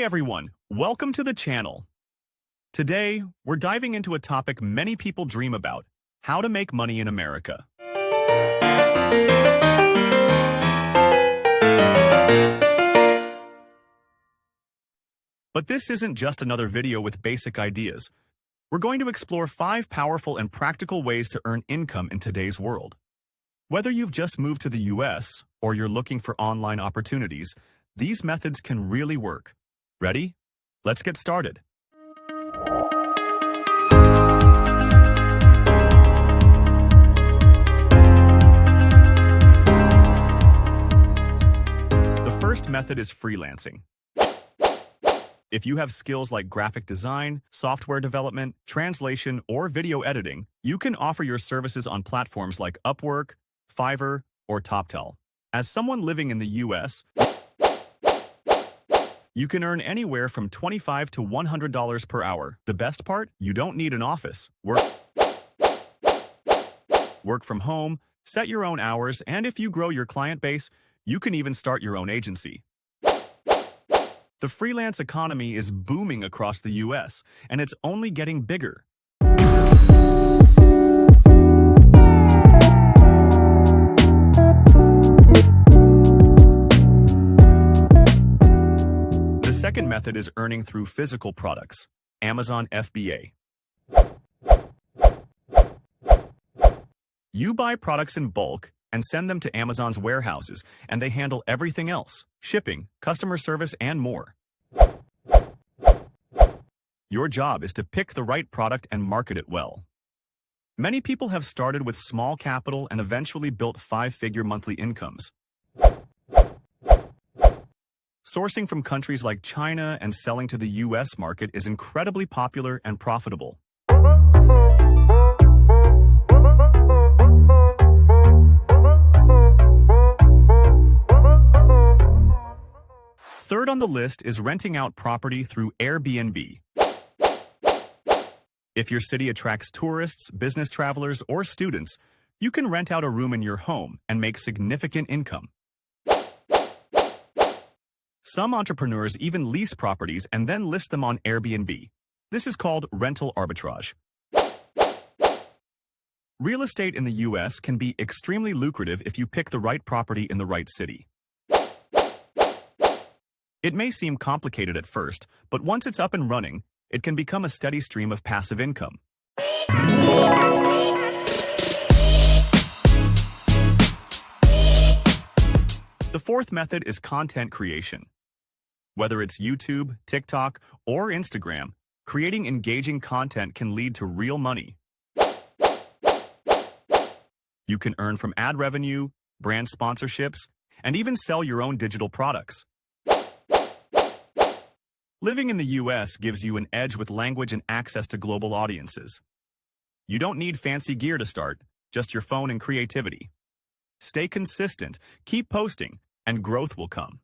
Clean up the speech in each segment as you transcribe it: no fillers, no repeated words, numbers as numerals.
everyone, welcome to the channel. Today, we're diving into a topic many people dream about: how to make money in America. But this isn't just another video with basic ideas. We're going to explore 5 powerful and practical ways to earn income in today's world. Whether you've just moved to the US or you're looking for online opportunities, these methods can really work. Ready? Let's get started. The first method is freelancing. If you have skills like graphic design, software development, translation, or video editing, you can offer your services on platforms like Upwork, Fiverr, or TopTal. As someone living in the US, you can earn anywhere from $25 to $100 per hour. The best part? You don't need an office. Work from home, set your own hours, and if you grow your client base, you can even start your own agency. The freelance economy is booming across the US, and it's only getting bigger. The second method is earning through physical products. Amazon FBA. You buy products in bulk and send them to Amazon's warehouses, and they handle everything else: shipping, customer service, and more. Your job is to pick the right product and market it well. Many people have started with small capital and eventually built 5-figure monthly incomes. Sourcing from countries like China and selling to the US market is incredibly popular and profitable. Third on the list is renting out property through Airbnb. If your city attracts tourists, business travelers, or students, you can rent out a room in your home and make significant income. Some entrepreneurs even lease properties and then list them on Airbnb. This is called rental arbitrage. Real estate in the US can be extremely lucrative if you pick the right property in the right city. It may seem complicated at first, but once it's up and running, it can become a steady stream of passive income. The fourth method is content creation. Whether it's YouTube, TikTok, or Instagram, creating engaging content can lead to real money. You can earn from ad revenue, brand sponsorships, and even sell your own digital products. Living in the US gives you an edge with language and access to global audiences. You don't need fancy gear to start, just your phone and creativity. Stay consistent, keep posting, and growth will come.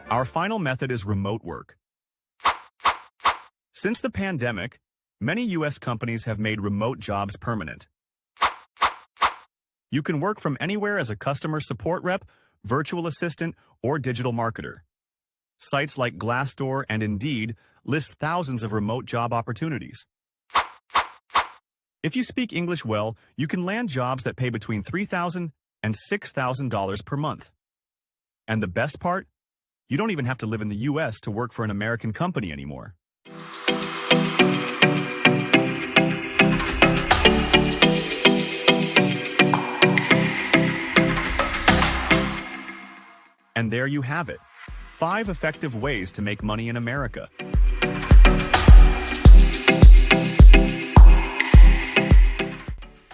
Our final method is remote work. Since the pandemic, many US companies have made remote jobs permanent. You can work from anywhere as a customer support rep, virtual assistant, or digital marketer. Sites like Glassdoor and Indeed list thousands of remote job opportunities. If you speak English well, you can land jobs that pay between $3,000 and $6,000 per month. And the best part? You don't even have to live in the US to work for an American company anymore. And there you have it, 5 effective ways to make money in America.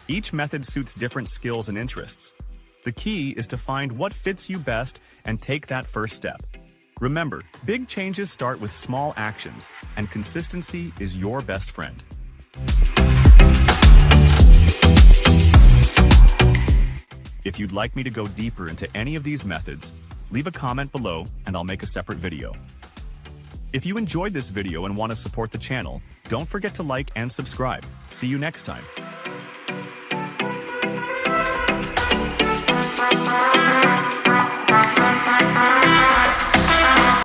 Each method suits different skills and interests. The key is to find what fits you best and take that first step. Remember, big changes start with small actions, and consistency is your best friend. If you'd like me to go deeper into any of these methods, leave a comment below and I'll make a separate video. If you enjoyed this video and want to support the channel, Don't forget to like and subscribe. See you next time.